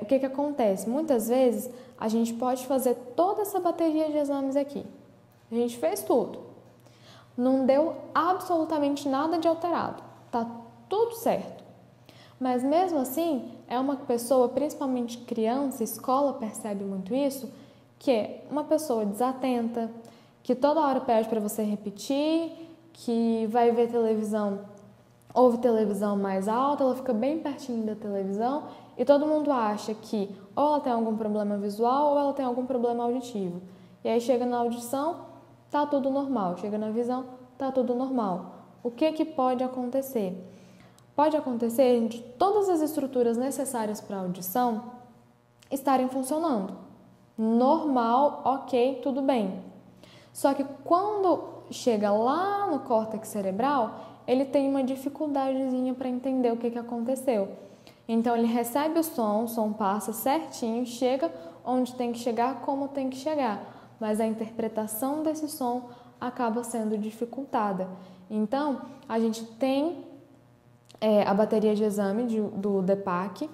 O que acontece? Muitas vezes a gente pode fazer toda essa bateria de exames aqui. A gente fez tudo. Não deu absolutamente nada de alterado. Tá tudo certo. Mas mesmo assim, é uma pessoa, principalmente criança, escola percebe muito isso, que é uma pessoa desatenta, que toda hora pede para você repetir, que vai ver televisão, ouve televisão mais alta, ela fica bem pertinho da televisão e todo mundo acha que ou ela tem algum problema visual ou ela tem algum problema auditivo. E aí chega na audição, tá tudo normal. Chega na visão, tá tudo normal. O que pode acontecer? Pode acontecer de todas as estruturas necessárias para a audição estarem funcionando. Normal, ok, tudo bem. Só que quando chega lá no córtex cerebral, ele tem uma dificuldadezinha para entender o que aconteceu. Então ele recebe o som passa certinho, chega onde tem que chegar, como tem que chegar. Mas a interpretação desse som acaba sendo dificultada. Então, a gente tem a bateria de exame do DEPAC,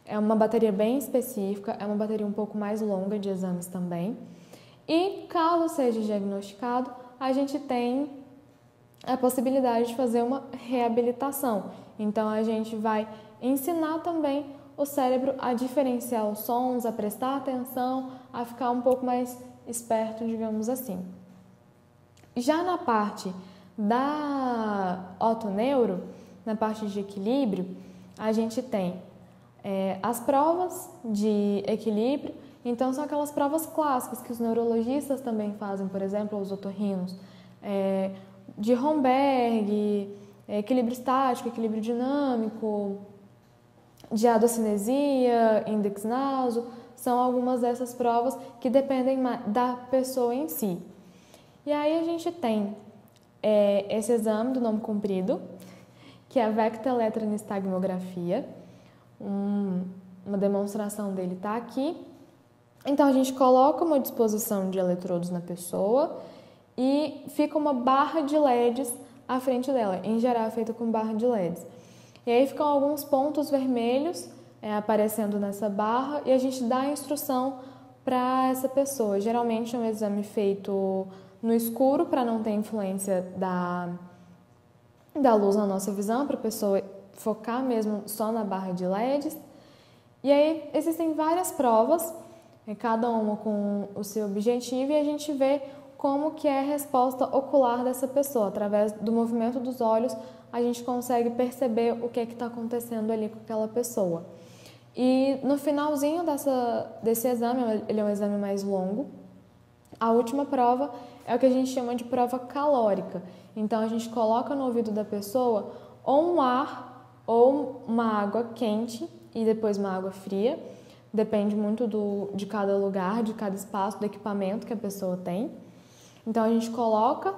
é uma bateria bem específica, é uma bateria um pouco mais longa de exames também. E caso seja diagnosticado, a gente tem a possibilidade de fazer uma reabilitação. Então, a gente vai ensinar também o cérebro a diferenciar os sons, a prestar atenção, a ficar um pouco mais esperto, digamos assim. Já na parte da otoneuro, na parte de equilíbrio, a gente tem as provas de equilíbrio. Então, são aquelas provas clássicas que os neurologistas também fazem, por exemplo, os otorrinos, de Romberg, equilíbrio estático, equilíbrio dinâmico, de adocinesia, index naso, são algumas dessas provas que dependem da pessoa em si. E aí a gente tem esse exame do nome comprido, que é a vectoeletroanestagmografia, uma demonstração dele está aqui. Então, a gente coloca uma disposição de eletrodos na pessoa e fica uma barra de LEDs à frente dela, em geral feita com barra de LEDs. E aí ficam alguns pontos vermelhos aparecendo nessa barra e a gente dá a instrução para essa pessoa. Geralmente é um exame feito no escuro para não ter influência da luz na nossa visão, para a pessoa focar mesmo só na barra de LEDs. E aí existem várias provas, cada uma com o seu objetivo, e a gente vê como que é a resposta ocular dessa pessoa. Através do movimento dos olhos, a gente consegue perceber o que está acontecendo ali com aquela pessoa. E no finalzinho desse exame, ele é um exame mais longo, a última prova é o que a gente chama de prova calórica. Então, a gente coloca no ouvido da pessoa ou um ar ou uma água quente e depois uma água fria. Depende muito de cada lugar, de cada espaço, do equipamento que a pessoa tem. Então, a gente coloca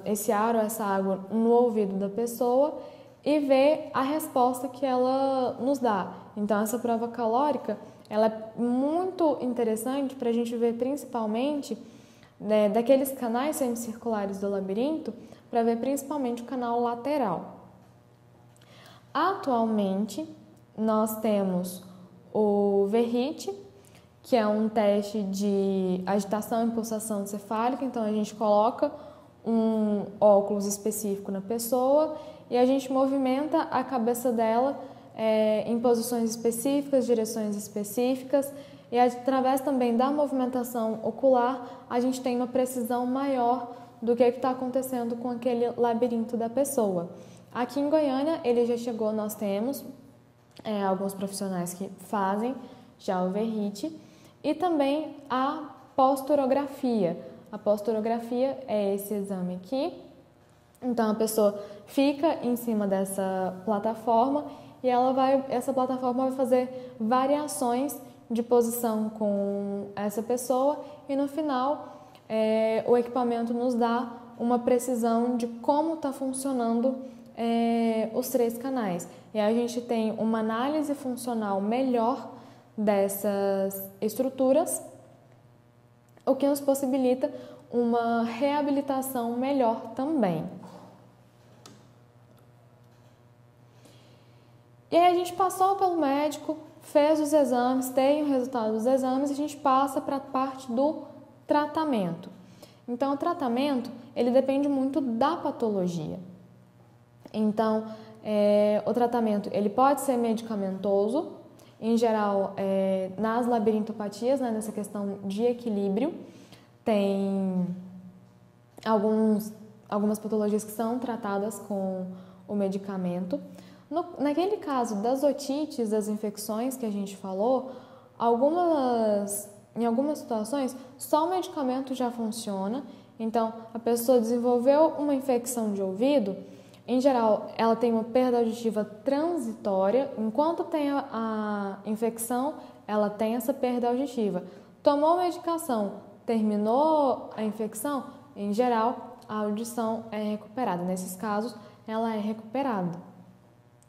esse ar ou essa água no ouvido da pessoa e vê a resposta que ela nos dá. Então, essa prova calórica ela é muito interessante para a gente ver principalmente daqueles canais semicirculares do labirinto, para ver principalmente o canal lateral. Atualmente, nós temos o VRIT, que é um teste de agitação e pulsação cefálica. Então, a gente coloca um óculos específico na pessoa e a gente movimenta a cabeça dela em posições específicas, direções específicas, e através também da movimentação ocular, a gente tem uma precisão maior do que está acontecendo com aquele labirinto da pessoa. Aqui em Goiânia, ele já chegou, nós temos alguns profissionais que fazem já o VRIT, e também a posturografia. A posturografia é esse exame aqui. Então, a pessoa fica em cima dessa plataforma e essa plataforma vai fazer variações de posição com essa pessoa e no final o equipamento nos dá uma precisão de como está funcionando os 3 canais. E aí a gente tem uma análise funcional melhor dessas estruturas, o que nos possibilita uma reabilitação melhor também. E aí a gente passou pelo médico, fez os exames, tem o resultado dos exames e a gente passa para a parte do tratamento. Então, o tratamento, ele depende muito da patologia. Então, o tratamento, ele pode ser medicamentoso, em geral, nas labirintopatias, né, nessa questão de equilíbrio, tem algumas patologias que são tratadas com o medicamento. Naquele caso das otites, das infecções que a gente falou, em algumas situações, só o medicamento já funciona. Então, a pessoa desenvolveu uma infecção de ouvido, em geral, ela tem uma perda auditiva transitória. Enquanto tem a infecção, ela tem essa perda auditiva. Tomou a medicação, terminou a infecção, em geral, a audição é recuperada. Nesses casos, ela é recuperada.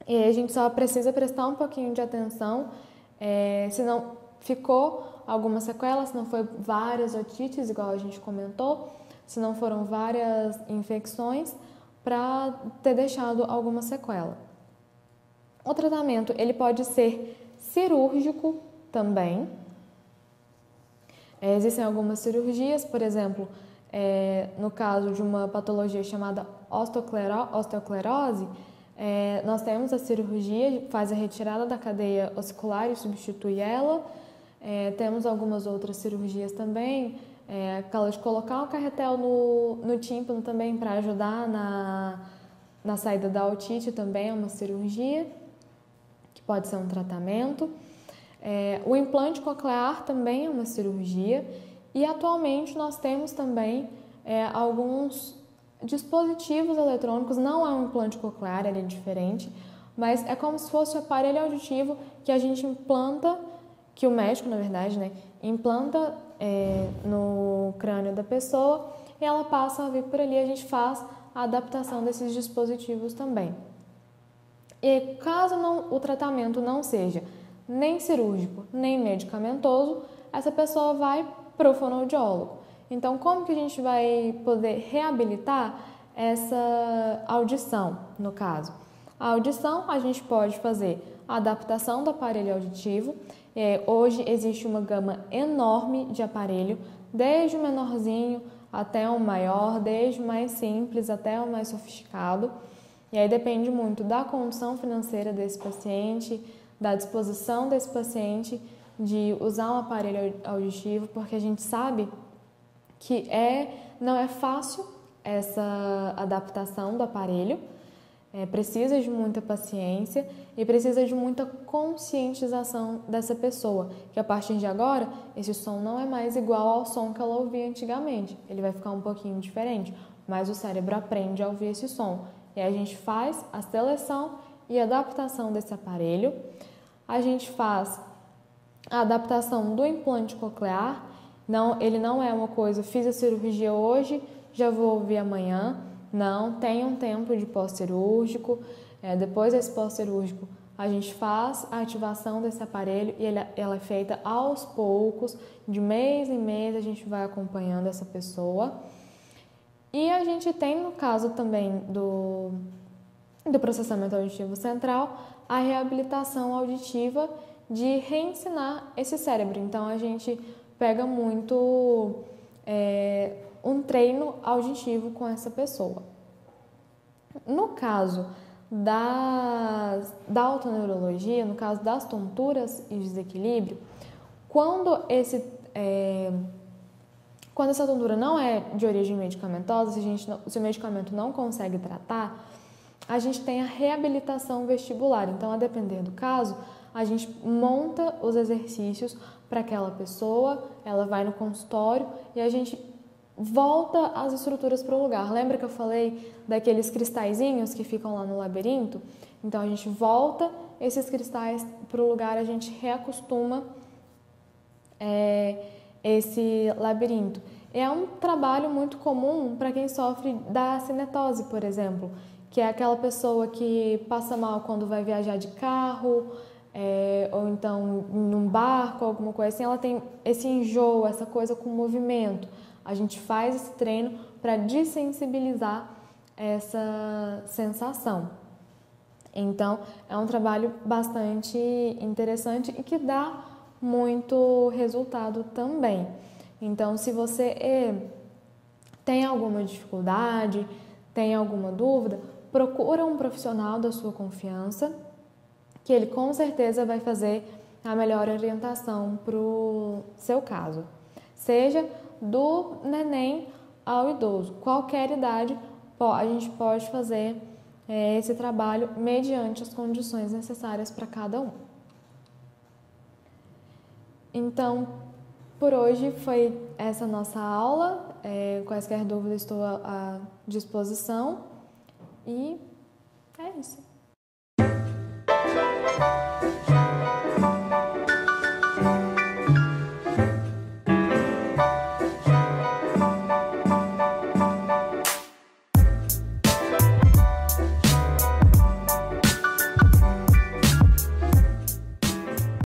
E aí a gente só precisa prestar um pouquinho de atenção, se não ficou alguma sequela, se não foi várias otites, igual a gente comentou, se não foram várias infecções, para ter deixado alguma sequela. O tratamento, ele pode ser cirúrgico também. Existem algumas cirurgias, por exemplo, no caso de uma patologia chamada osteoclerose, nós temos a cirurgia, faz a retirada da cadeia ossicular e substitui ela. Temos algumas outras cirurgias também, aquela de colocar um carretel no tímpano também para ajudar na saída da otite, também é uma cirurgia, que pode ser um tratamento. O implante coclear também é uma cirurgia e atualmente nós temos também alguns dispositivos eletrônicos, não é um implante coclear, ele é diferente, mas é como se fosse o aparelho auditivo que a gente implanta, que o médico, na verdade, né, implanta no crânio da pessoa e ela passa a vir por ali, a gente faz a adaptação desses dispositivos também. E caso o tratamento não seja nem cirúrgico, nem medicamentoso, essa pessoa vai para o fonoaudiólogo. Então, como que a gente vai poder reabilitar essa audição, no caso? A audição, a gente pode fazer a adaptação do aparelho auditivo. Hoje existe uma gama enorme de aparelho, desde o menorzinho até o maior, desde o mais simples até o mais sofisticado. E aí depende muito da condição financeira desse paciente, da disposição desse paciente de usar um aparelho auditivo, porque a gente sabe que não é fácil essa adaptação do aparelho, precisa de muita paciência e precisa de muita conscientização dessa pessoa, que a partir de agora, esse som não é mais igual ao som que ela ouvia antigamente, ele vai ficar um pouquinho diferente, mas o cérebro aprende a ouvir esse som. E aí a gente faz a seleção e adaptação desse aparelho, a gente faz a adaptação do implante coclear. Ele não é uma coisa, fiz a cirurgia hoje, já vou ouvir amanhã. Não, tem um tempo de pós-cirúrgico. Depois desse pós-cirúrgico, a gente faz a ativação desse aparelho e ela é feita aos poucos, de mês em mês a gente vai acompanhando essa pessoa. E a gente tem, no caso também do processamento auditivo central, a reabilitação auditiva de reensinar esse cérebro. Então, a gente pega muito um treino auditivo com essa pessoa. No caso da autoneurologia, no caso das tonturas e desequilíbrio, quando essa tontura não é de origem medicamentosa, se o medicamento não consegue tratar, a gente tem a reabilitação vestibular. Então, a depender do caso, a gente monta os exercícios para aquela pessoa, ela vai no consultório e a gente volta as estruturas para o lugar. Lembra que eu falei daqueles cristalzinhos que ficam lá no labirinto? Então, a gente volta esses cristais para o lugar, a gente reacostuma esse labirinto. É um trabalho muito comum para quem sofre da cinetose, por exemplo, que é aquela pessoa que passa mal quando vai viajar de carro, ou então num barco, alguma coisa assim, ela tem esse enjoo, essa coisa com movimento. A gente faz esse treino para dessensibilizar essa sensação. Então, é um trabalho bastante interessante e que dá muito resultado também. Então, se você tem alguma dificuldade, tem alguma dúvida, procura um profissional da sua confiança, que ele com certeza vai fazer a melhor orientação para o seu caso. Seja do neném ao idoso, qualquer idade, a gente pode fazer esse trabalho mediante as condições necessárias para cada um. Então, por hoje foi essa nossa aula. Quaisquer dúvidas estou à disposição e é isso.